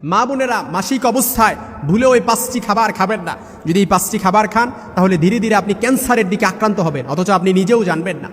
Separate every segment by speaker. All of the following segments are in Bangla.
Speaker 1: মা বোনেরা মাসিক অবস্থায় ভুলেও এই 5টি খাবার খাবেন না। যদি এই 5টি খাবার খান তাহলে ধীরে ধীরে আপনি ক্যান্সারের দিকে আক্রান্ত হবেন, অথচ আপনি নিজেও জানবেন না।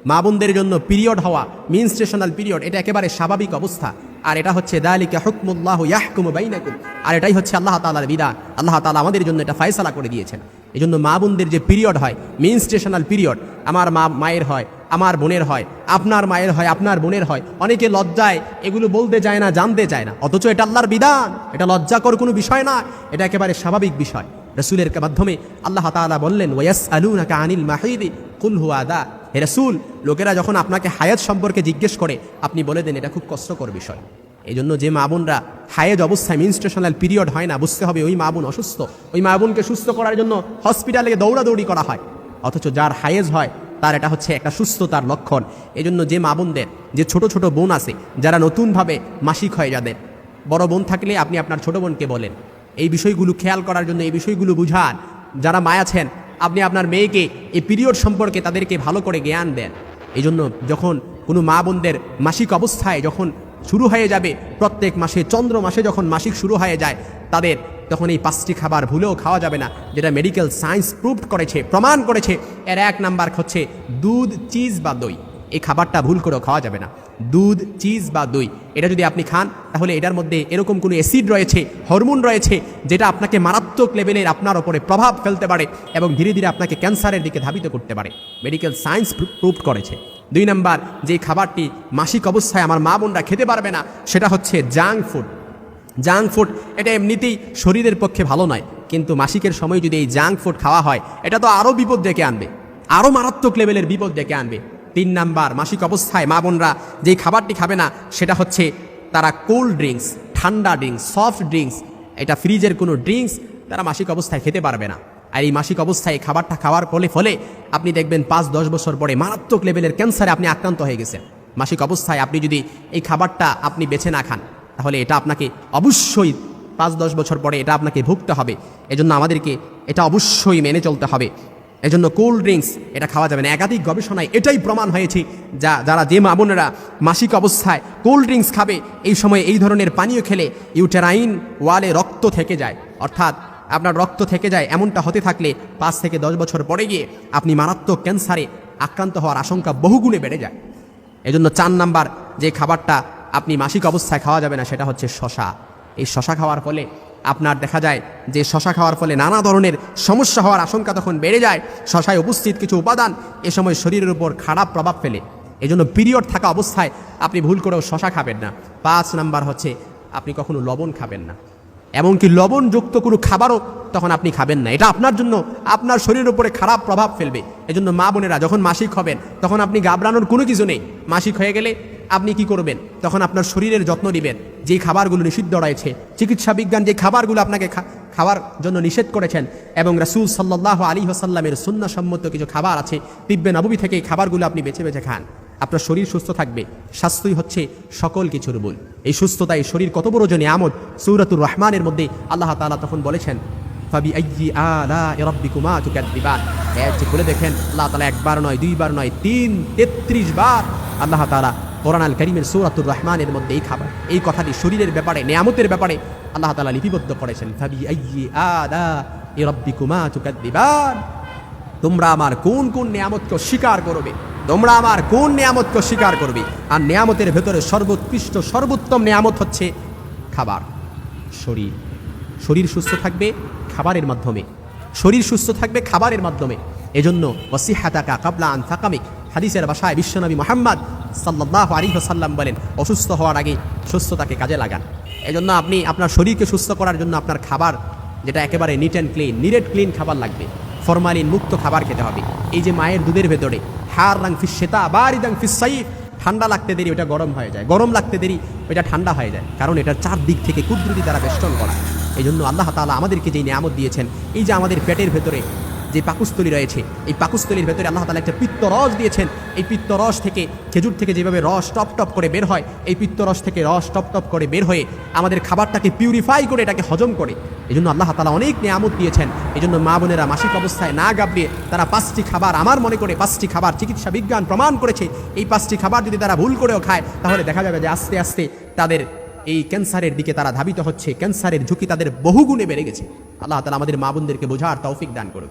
Speaker 1: মা বোনদের জন্য পিরিয়ড হওয়া, মেনস্ট্রুয়েশনাল পিরিয়ড, এটা একেবারে স্বাভাবিক অবস্থা। আর এটা হচ্ছে যালিকা হুকমুল্লাহু ইয়াহকুমু বাইনাকুম, আর এটাই হচ্ছে আল্লাহ তাআলার বিধান। আল্লাহ তাআলা আমাদের জন্য এটা ফয়সালা করে দিয়েছেন। এজন্য মা বোনদের যে পিরিয়ড হয়, মেনস্ট্রুয়েশনাল পিরিয়ড, আমার মায়ের হয়, আমার বোনের হয়, আপনার মায়ের হয়, আপনার বোনের হয়, অনেকে লজ্জায় এগুলো বলতে চায় না, জানতে চায় না, অথচ এটা আল্লাহর বিধান। এটা লজ্জাকর কোনো বিষয় না, এটা একেবারে স্বাভাবিক বিষয়। রাসূলের মাধ্যমে আল্লাহ তাআলা বললেন, ওয়ায়াসআলুনাকা আনিল মাহিদি কুল হুয়া আযা। হে রাসূল, লোকেরা যখন আপনাকে হায়াত সম্পর্কে জিজ্ঞেস করে, আপনি বলে দেন এটা খুব কষ্টকর বিষয়। এই জন্য যে মা বোনরা হায়েজ অবস্থায় মেনস্ট্রুয়েশনাল পিরিয়ড হয় না, বুঝতে হবে ওই মা বোন অসুস্থ। ওই মা বোনকে সুস্থ করার জন্য হসপিটালে দৌড়াদৌড়ি করা হয়, অথচ যার হায়েজ হয় তার এটা হচ্ছে একটা সুস্থতার লক্ষণ। এই জন্য যে মা বোনদের, যে ছোট ছোট বোন আছে যারা নতুনভাবে মাসিক হয়, যাদের বড় বোন থাকলে আপনি আপনার ছোট বোনকে বলেন এই বিষয়গুলো খেয়াল করার জন্য, এই বিষয়গুলো বুঝান। যারা মা আছেন আপনি আপনার মেয়েকে এই পিরিয়ড সম্পর্কে তাদেরকে ভালো করে জ্ঞান দেন। এই জন্য যখন কোনো মা বোনদের মাসিক অবস্থায় যখন শুরু হয়ে যাবে, প্রত্যেক মাসে চন্দ্র মাসে যখন মাসিক শুরু হয়ে যায় তাদের, তখন এই 5টি খাবার ভুলেও খাওয়া যাবে না, যেটা মেডিকেল সায়েন্স প্রুভড করেছে, প্রমাণ করেছে। এর 1 নাম্বার হচ্ছে দুধ, চিজ বা দই। এই খাবারটা ভুল করেও খাওয়া যাবে না। দুধ, চিজ বা দই, এটা যদি আপনি খান তাহলে এটার মধ্যে এরকম কোনো অ্যাসিড রয়েছে, হরমোন রয়েছে, যেটা আপনাকে মারাত্মক লেভেলের আপনার ওপরে প্রভাব ফেলতে পারে এবং ধীরে ধীরে আপনাকে ক্যান্সারের দিকে ধাবিত করতে পারে। মেডিকেল সায়েন্স প্রুভড করেছে। 2 নাম্বার যে খাবারটি মাসিক অবস্থায় আমার মা বোনরা খেতে পারবে না, সেটা হচ্ছে জাঙ্ক ফুড। জাঙ্ক ফুড এটা এমনিতেই শরীরের পক্ষে ভালো নয়, কিন্তু মাসিকের সময় যদি এই জাঙ্ক ফুড খাওয়া হয়, এটা তো আরও বিপদ ডেকে আনবে, আরও মারাত্মক লেভেলের বিপদ ডেকে আনবে। 3 নাম্বার মাসিক অবস্থায় মা বোনরা যেই খাবারটি খাবে না, সেটা হচ্ছে তারা কোল্ড ড্রিঙ্কস, ঠান্ডা ড্রিঙ্কস, সফট ড্রিঙ্কস, এটা ফ্রিজের কোনো ড্রিঙ্কস তারা মাসিক অবস্থায় খেতে পারবে না। আর এই মাসিক অবস্থায় খাবারটা খাওয়ার ফলে আপনি দেখবেন 5-10 বছর পরে মারাত্মক লেভেলের ক্যান্সারে আপনি আক্রান্ত হয়ে গেছেন। মাসিক অবস্থায় আপনি যদি এই খাবারটা আপনি বেছে না খান, তাহলে এটা আপনাকে অবশ্যই 5-10 বছর পরে এটা আপনাকে ভুগতে হবে। এজন্য আমাদেরকে এটা অবশ্যই মেনে চলতে হবে। এজন্য কোল্ড ড্রিঙ্কস এটা খাওয়া যাবে না। একাধিক গবেষণায় এটাই প্রমাণ হয়েছে, যারা যে মা বোনেরা মাসিক অবস্থায় কোল্ড ড্রিঙ্কস খাবে, এই সময় এই ধরনের পানীয় খেলে ইউটেরাইন ওয়ালে রক্ত থেকে যায়, অর্থাৎ আপনার রক্ত থেকে যায়। এমনটা হতে থাকলে 5 থেকে 10 বছর পরে গিয়ে আপনি মারাত্মক ক্যান্সারে আক্রান্ত হওয়ার আশঙ্কা বহুগুণে বেড়ে যায়। এজন্য 4 নাম্বার যে খাবারটা আপনি মাসিক অবস্থায় খাওয়া যাবে না, সেটা হচ্ছে শশা। এই শশা খাওয়ার ফলে আপনার দেখা যায় যে শশা খাওয়ার ফলে নানা ধরনের সমস্যা হওয়ার আশঙ্কা তখন বেড়ে যায়। শশায় উপস্থিত কিছু উপাদান এ সময় শরীরের উপর খারাপ প্রভাব ফেলে। এজন্য পিরিয়ড থাকা অবস্থায় আপনি ভুল করেও শশা খাবেন না। 5 নাম্বার হচ্ছে আপনি কখনো লবণ খাবেন না, এমনকি লবণযুক্ত কোনো খাবারও তখন আপনি খাবেন না। এটা আপনার জন্য আপনার শরীরের উপরে খারাপ প্রভাব ফেলবে। এজন্য মা বোনেরা যখন মাসিক হবেন তখন আপনি ঘাবড়ানোর কোনো কিছু নেই। মাসিক হয়ে গেলে আপনি কি করবেন, তখন আপনার শরীরের যত্ন নেবেন। যে খাবারগুলো নিষিদ্ধ রয়েছে, চিকিৎসা বিজ্ঞান যে খাবারগুলো আপনাকে খাওয়ার জন্য নিষেধ করেছেন, এবং রাসূল সাল্লাল্লাহু আলাইহি ওয়াসাল্লামের সুন্নাহসম্মত কিছু খাবার আছে, তিব্বে নববী থেকে এই খাবারগুলো আপনি বেছে বেছে খান। আপনার শরীর সুস্থ থাকবে। স্বাস্থ্যই হচ্ছে সকল কিছুর মূল। এই সুস্থতায় শরীর কত বড় যে নিয়ামত। সূরাতুর রহমানের মধ্যে আল্লাহ তাআলা তখন বলেছেন, ফাবিআইয়ি আলাই রাব্বিকুমা তুকাযযিবান। এটি খুলে দেখেন, আল্লাহ তাআলা 1 বার নয়, 2 বার নয়, 33 বার আল্লাহ তাআলা কোরআন আল কারীমের সূরাতুর রহমানের মধ্যে এই কথাটি শরীরের ব্যাপারে, নিয়ামতের ব্যাপারে আল্লাহ তাআলা লিপিবদ্ধ করেছেন। ফাবিআইয়ি আলাই রাব্বিকুমা তুকাযযিবান। তোমরা আমার কোন কোন নিয়ামতকে স্বীকার করবে, তোমরা আমার কোন নিয়ামতকে স্বীকার করবে। আর নিয়ামতের ভেতরে সর্বোৎকৃষ্ট, সর্বোত্তম নিয়ামত হচ্ছে খাবার। শরীর সুস্থ থাকবে খাবারের মাধ্যমে, শরীর সুস্থ থাকবে খাবারের মাধ্যমে। এজন্য ওয়াসিহাতাকা কাবলা আন সাকামিক, হাদিসের ভাষায় বিশ্বনবী মুহাম্মদ সাল্লাল্লাহু আলাইহি ওয়াসাল্লাম বলেন, অসুস্থ হওয়ার আগে সুস্থতাকে কাজে লাগান। এজন্য আপনি আপনার শরীরকে সুস্থ করার জন্য আপনার খাবার, যেটা একেবারে নিট অ্যান্ড ক্লিন খাবার লাগবে। ফরমালিন মুক্ত খাবার খেতে হবে। এই যে মায়ের দুধের ভেতরে হাররাং ফিস শিতা বারিদাং ফিস সাইফ, ঠান্ডা লাগতে দেরি ওটা গরম হয়ে যায়, গরম লাগতে দেরি ওটা ঠান্ডা হয়ে যায়, কারণ এটার 4 দিক থেকে কুদরতি দ্বারা বেষ্টন করা। এই জন্য আল্লাহ তাআলা আমাদেরকে যেই নিয়ামত দিয়েছেন, এই যে আমাদের পেটের ভেতরে যে পাকস্থলী রয়েছে, এই পাকস্থলীর ভেতরে আল্লাহ তাআলা একটা পিত্তরস দিয়েছেন। এই পিত্তরস থেকে, খেজুর থেকে যেভাবে রস টপ টপ করে বের হয়, এই পিত্তরস থেকে রস টপ টপ করে বের হয়ে আমাদের খাবারটাকে পিউরিফাই করে এটাকে হজম করে। এই জন্য আল্লাহ তাআলা অনেক নিয়ামত দিয়েছেন। এই জন্য মা বোনেরা মাসিক অবস্থায় না ঘাবড়িয়ে তারা 5টি খাবার, আমার মনে করে 5টি খাবার চিকিৎসা বিজ্ঞান প্রমাণ করেছে, এই 5টি খাবার যদি তারা ভুল করেও খায়, তাহলে দেখা যাবে যে আস্তে আস্তে তাদের এই ক্যান্সারের দিকে তারা ধাবিত হচ্ছে, ক্যান্সারের ঝুঁকি তাদের বহুগুণে বেড়ে গেছে। আল্লাহ তাআলা আমাদের মা বোনদেরকে বোঝার তৌফিক দান করুন।